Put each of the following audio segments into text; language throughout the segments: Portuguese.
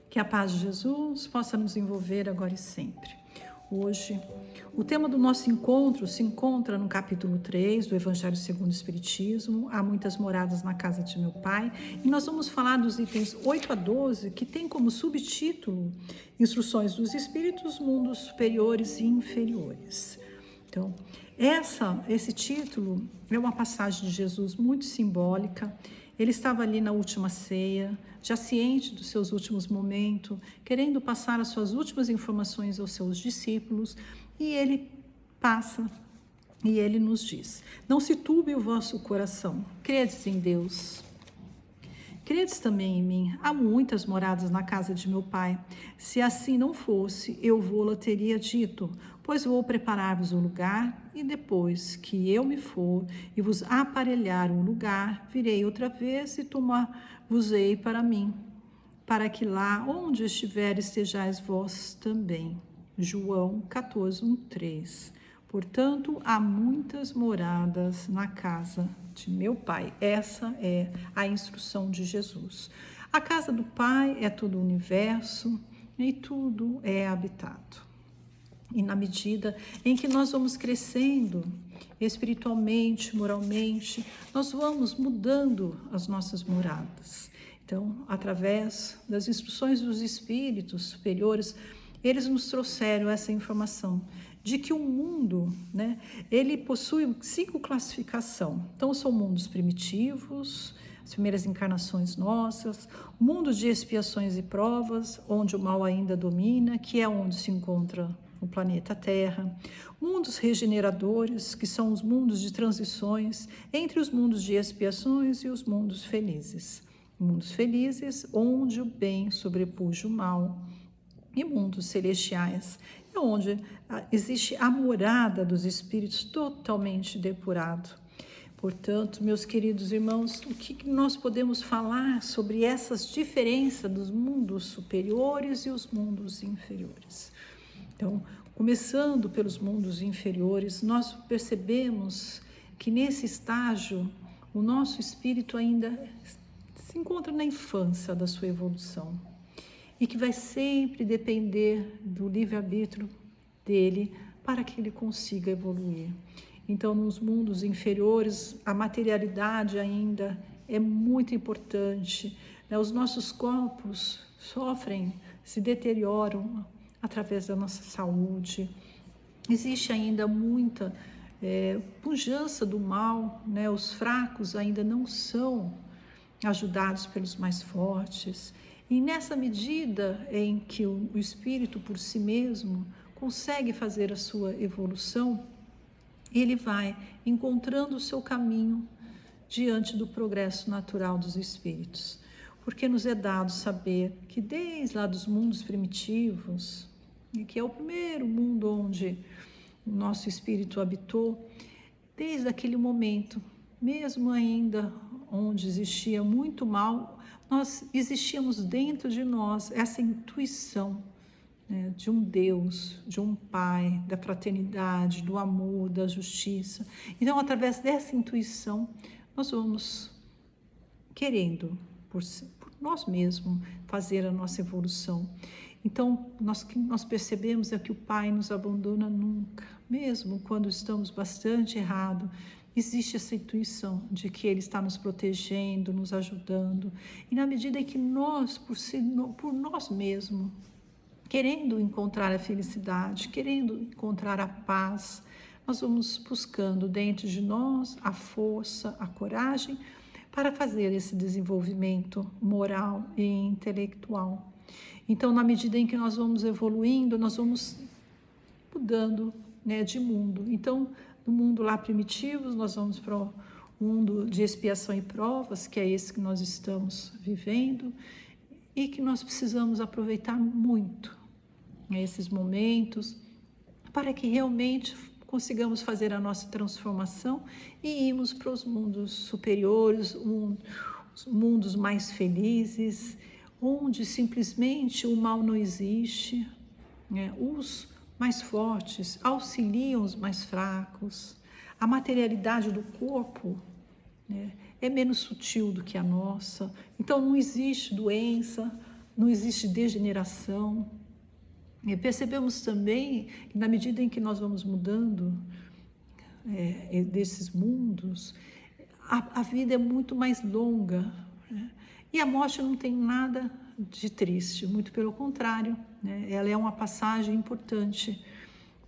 Que a paz de Jesus possa nos envolver agora e sempre. Hoje, o tema do nosso encontro se encontra no capítulo 3 do Evangelho segundo o Espiritismo, Há muitas moradas na casa de meu Pai, e nós vamos falar dos itens 8 a 12, que tem como subtítulo Instruções dos Espíritos, Mundos Superiores e Inferiores. Então, esse título é uma passagem de Jesus muito simbólica. Ele estava ali na última ceia, já ciente dos seus últimos momentos, querendo passar as suas últimas informações aos seus discípulos, e ele passa e ele nos diz: não se turbe o vosso coração, credes em Deus. Credes também em mim, há muitas moradas na casa de meu Pai. Se assim não fosse, eu vou-la teria dito, pois vou preparar-vos um lugar, e depois que eu me for e vos aparelhar um lugar, virei outra vez e tomar-vos-ei para mim, para que lá onde estiver estejais vós também. João 14:3. Portanto, há muitas moradas na casa de meu Pai. Essa é a instrução de Jesus. A casa do Pai é todo o universo e tudo é habitado. E na medida em que nós vamos crescendo espiritualmente, moralmente, nós vamos mudando as nossas moradas. Então, através das instruções dos espíritos superiores, eles nos trouxeram essa informação de que o mundo, ele possui 5 classificações. Então, são mundos primitivos, as primeiras encarnações nossas, mundos de expiações e provas, onde o mal ainda domina, que é onde se encontra o planeta Terra, mundos regeneradores, que são os mundos de transições entre os mundos de expiações e os mundos felizes. Mundos felizes, onde o bem sobrepuja o mal, e mundos celestiais, onde existe a morada dos espíritos totalmente depurado. Portanto, meus queridos irmãos, o que nós podemos falar sobre essas diferenças dos mundos superiores e os mundos inferiores? Então, começando pelos mundos inferiores, nós percebemos que nesse estágio o nosso espírito ainda se encontra na infância da sua evolução e que vai sempre depender do livre-arbítrio dele para que ele consiga evoluir. Então, nos mundos inferiores, a materialidade ainda é muito importante, Os nossos corpos sofrem, se deterioram através da nossa saúde. Existe ainda muita pujança do mal, Os fracos ainda não são ajudados pelos mais fortes. E nessa medida em que o espírito por si mesmo consegue fazer a sua evolução, ele vai encontrando o seu caminho diante do progresso natural dos espíritos. Porque nos é dado saber que desde lá dos mundos primitivos, que é o primeiro mundo onde o nosso espírito habitou, desde aquele momento, mesmo ainda onde existia muito mal, nós existíamos dentro de nós essa intuição de um Deus, de um Pai, da fraternidade, do amor, da justiça. Então, através dessa intuição, nós vamos querendo, por nós mesmos, fazer a nossa evolução. Então, o que nós percebemos é que o Pai nos abandona nunca, mesmo quando estamos bastante errados. Existe essa intuição de que Ele está nos protegendo, nos ajudando. E na medida em que nós, por nós mesmos, querendo encontrar a felicidade, querendo encontrar a paz, nós vamos buscando dentro de nós a força, a coragem para fazer esse desenvolvimento moral e intelectual. Então, na medida em que nós vamos evoluindo, nós vamos mudando de mundo. Então, no mundo lá primitivo, nós vamos para o mundo de expiação e provas, que é esse que nós estamos vivendo, e que nós precisamos aproveitar muito esses momentos para que realmente consigamos fazer a nossa transformação e irmos para os mundos superiores, os mundos mais felizes, onde simplesmente o mal não existe, os mais fortes auxiliam os mais fracos, a materialidade do corpo é menos sutil do que a nossa, então não existe doença, não existe degeneração. E percebemos também que na medida em que nós vamos mudando desses mundos, a vida é muito mais longa, né? E a morte não tem nada de triste, muito pelo contrário, né? Ela é uma passagem importante,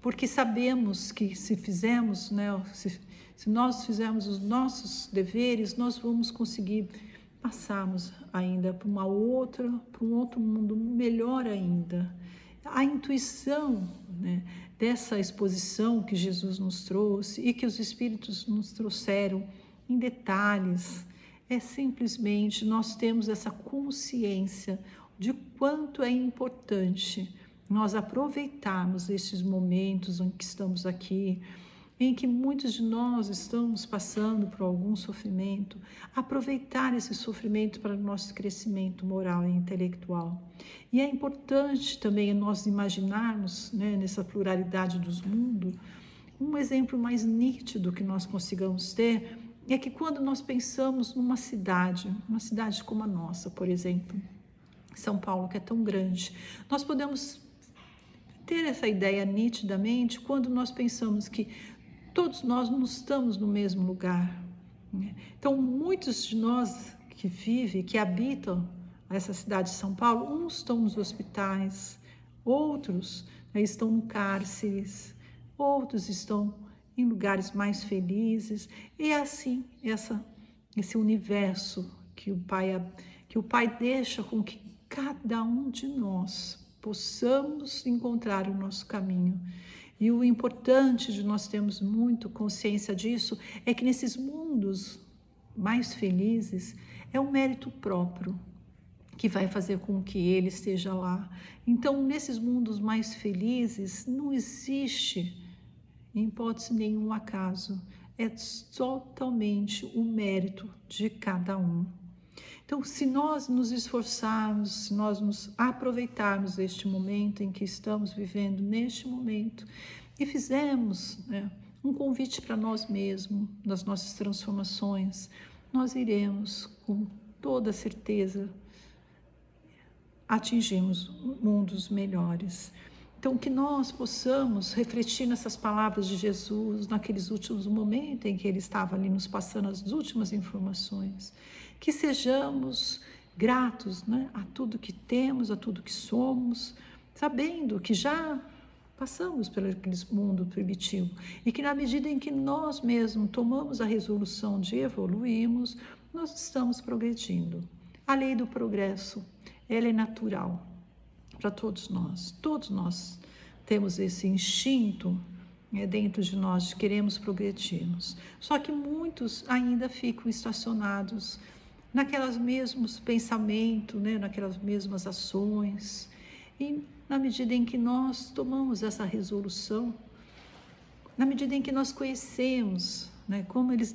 porque sabemos que se fizermos, né, se nós fizermos os nossos deveres, nós vamos conseguir passarmos ainda para um outro mundo melhor ainda. A intuição, né, dessa exposição que Jesus nos trouxe e que os Espíritos nos trouxeram em detalhes, é simplesmente nós temos essa consciência de quanto é importante nós aproveitarmos esses momentos em que estamos aqui, em que muitos de nós estamos passando por algum sofrimento, aproveitar esse sofrimento para o nosso crescimento moral e intelectual. E é importante também nós imaginarmos, né, nessa pluralidade dos mundos, um exemplo mais nítido que nós consigamos ter é que quando nós pensamos numa cidade como a nossa, por exemplo, São Paulo, que é tão grande, nós podemos ter essa ideia nitidamente quando nós pensamos que todos nós não estamos no mesmo lugar, né? Então, muitos de nós que vivem, que habitam essa cidade de São Paulo, uns estão nos hospitais, outros, né, estão no cárceres, outros estão em lugares mais felizes. E é assim, esse universo que o Pai deixa com que cada um de nós possamos encontrar o nosso caminho. E o importante de nós termos muito consciência disso é que nesses mundos mais felizes é um mérito próprio que vai fazer com que ele esteja lá. Então, nesses mundos mais felizes não existe, em hipótese nenhum, acaso. É totalmente o mérito de cada um. Então, se nós nos esforçarmos, se nós nos aproveitarmos deste momento em que estamos vivendo, neste momento, e fizermos, né, um convite para nós mesmos, nas nossas transformações, nós iremos, com toda certeza, atingirmos mundos melhores. Então, que nós possamos refletir nessas palavras de Jesus, naqueles últimos momentos em que ele estava ali nos passando as últimas informações, que sejamos gratos, né, a tudo que temos, a tudo que somos, sabendo que já passamos pelo aquele mundo primitivo e que na medida em que nós mesmos tomamos a resolução de evoluirmos, nós estamos progredindo. A lei do progresso, ela é natural para todos nós temos esse instinto, né, dentro de nós, queremos progredirmos. Só que muitos ainda ficam estacionados naquelas mesmos pensamentos, né, naquelas mesmas ações. E na medida em que nós tomamos essa resolução, na medida em que nós conhecemos, né, como eles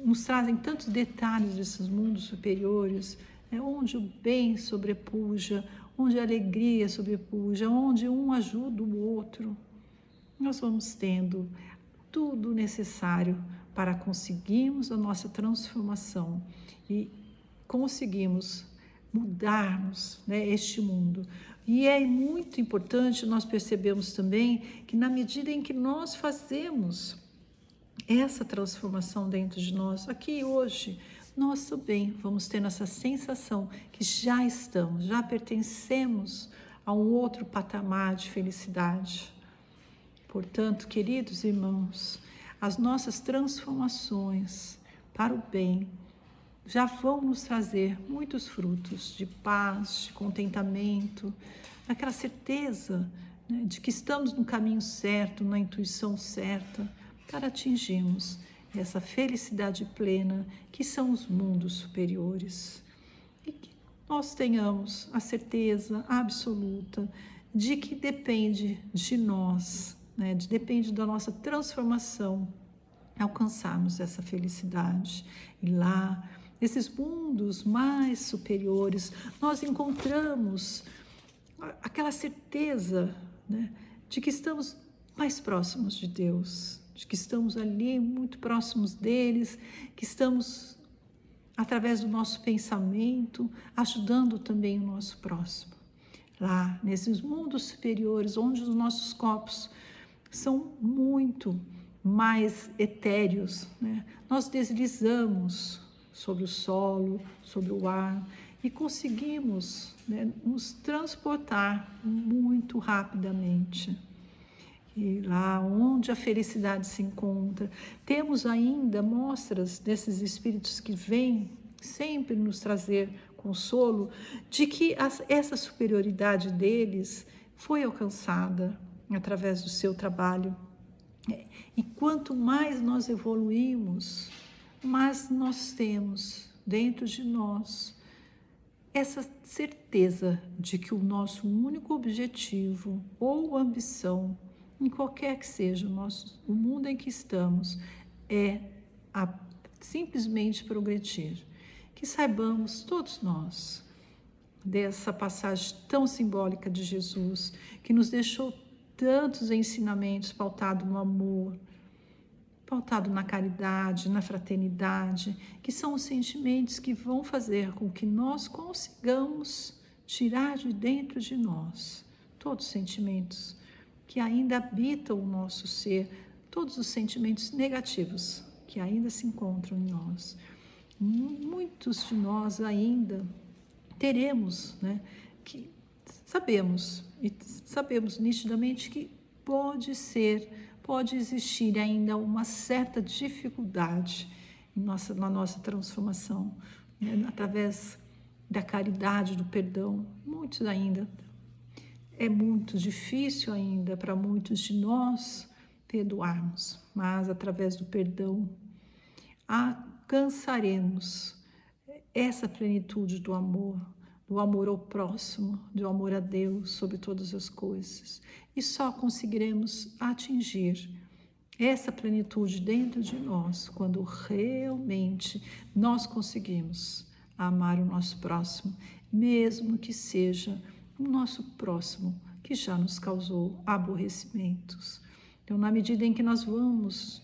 nos trazem tantos detalhes desses mundos superiores, onde o bem sobrepuja, onde a alegria sobrepuja, onde um ajuda o outro, nós vamos tendo tudo necessário para conseguirmos a nossa transformação e conseguirmos mudarmos, né, este mundo. E é muito importante nós percebermos também que na medida em que nós fazemos essa transformação dentro de nós, aqui hoje, nós também vamos ter essa sensação que já pertencemos a um outro patamar de felicidade. Portanto, queridos irmãos, as nossas transformações para o bem já vão nos trazer muitos frutos de paz, de contentamento, daquela certeza, né, de que estamos no caminho certo, na intuição certa, para atingirmos essa felicidade plena que são os mundos superiores. E que nós tenhamos a certeza absoluta de que depende de nós, né, depende da nossa transformação, alcançarmos essa felicidade. E lá, nesses mundos mais superiores, nós encontramos aquela certeza, né, de que estamos mais próximos de Deus, de que estamos ali muito próximos deles, que estamos através do nosso pensamento, ajudando também o nosso próximo. Lá, nesses mundos superiores, onde os nossos corpos são muito mais etéreos, né? Nós deslizamos sobre o solo, sobre o ar e conseguimos, né, nos transportar muito rapidamente. E lá onde a felicidade se encontra, temos ainda mostras desses espíritos que vêm sempre nos trazer consolo, de que essa superioridade deles foi alcançada através do seu trabalho. E quanto mais nós evoluímos, mais nós temos dentro de nós essa certeza de que o nosso único objetivo ou ambição, em qualquer que seja o mundo em que estamos, é simplesmente progredir. Que saibamos, todos nós, dessa passagem tão simbólica de Jesus, que nos deixou tantos ensinamentos pautados no amor, pautado na caridade, na fraternidade, que são os sentimentos que vão fazer com que nós consigamos tirar de dentro de nós todos os sentimentos que ainda habitam o nosso ser, todos os sentimentos negativos que ainda se encontram em nós. Muitos de nós ainda teremos, né, que sabemos nitidamente que pode existir ainda uma certa dificuldade na nossa transformação, né, através da caridade, do perdão. Muitos ainda, é muito difícil ainda para muitos de nós perdoarmos, mas através do perdão alcançaremos essa plenitude do amor ao próximo, do amor a Deus sobre todas as coisas. E só conseguiremos atingir essa plenitude dentro de nós quando realmente nós conseguimos amar o nosso próximo, mesmo que seja o nosso próximo que já nos causou aborrecimentos. Então, na medida em que nós vamos,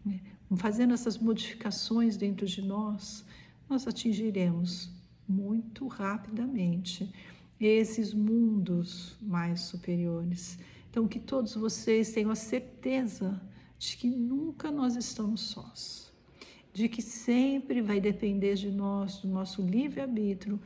né, fazendo essas modificações dentro de nós atingiremos muito rapidamente esses mundos mais superiores. Então, que todos vocês tenham a certeza de que nunca nós estamos sós, de que sempre vai depender de nós, do nosso livre-arbítrio,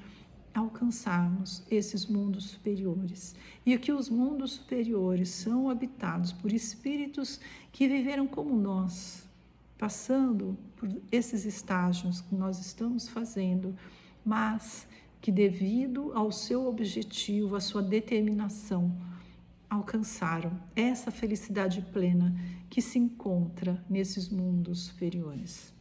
alcançarmos esses mundos superiores. E que os mundos superiores são habitados por espíritos que viveram como nós, passando por esses estágios que nós estamos fazendo, mas que devido ao seu objetivo, à sua determinação, alcançaram essa felicidade plena que se encontra nesses mundos superiores.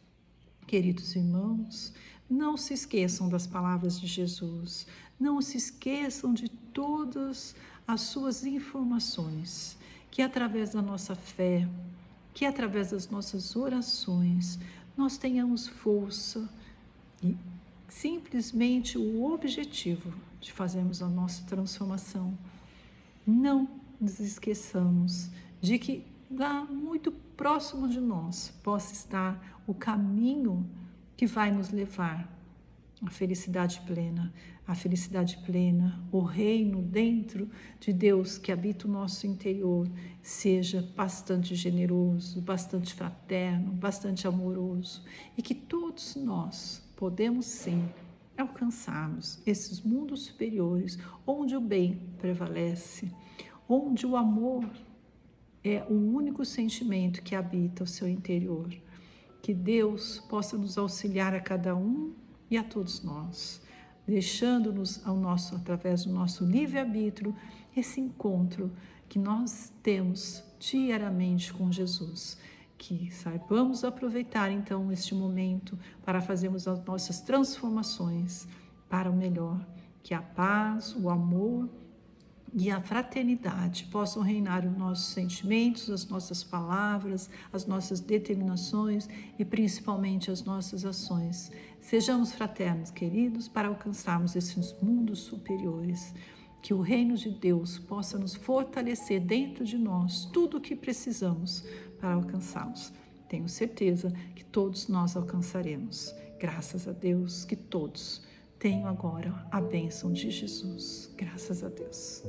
Queridos irmãos, não se esqueçam das palavras de Jesus, não se esqueçam de todas as suas informações, que através da nossa fé, que através das nossas orações, nós tenhamos força e simplesmente o objetivo de fazermos a nossa transformação. Não nos esqueçamos de que lá muito próximo de nós possa estar o caminho que vai nos levar à felicidade plena, o reino dentro de Deus que habita o nosso interior, seja bastante generoso, bastante fraterno, bastante amoroso, e que todos nós podemos sim alcançarmos esses mundos superiores, onde o bem prevalece, onde o amor é o único sentimento que habita o seu interior. Que Deus possa nos auxiliar a cada um e a todos nós, deixando-nos através do nosso livre-arbítrio, esse encontro que nós temos diariamente com Jesus. Que saibamos aproveitar então este momento para fazermos as nossas transformações para o melhor. Que a paz, o amor e a fraternidade possam reinar os nossos sentimentos, as nossas palavras, as nossas determinações e principalmente as nossas ações. Sejamos fraternos, queridos, para alcançarmos esses mundos superiores. Que o reino de Deus possa nos fortalecer dentro de nós tudo o que precisamos para alcançá-los. Tenho certeza que todos nós alcançaremos. Graças a Deus que todos tenham agora a bênção de Jesus. Graças a Deus.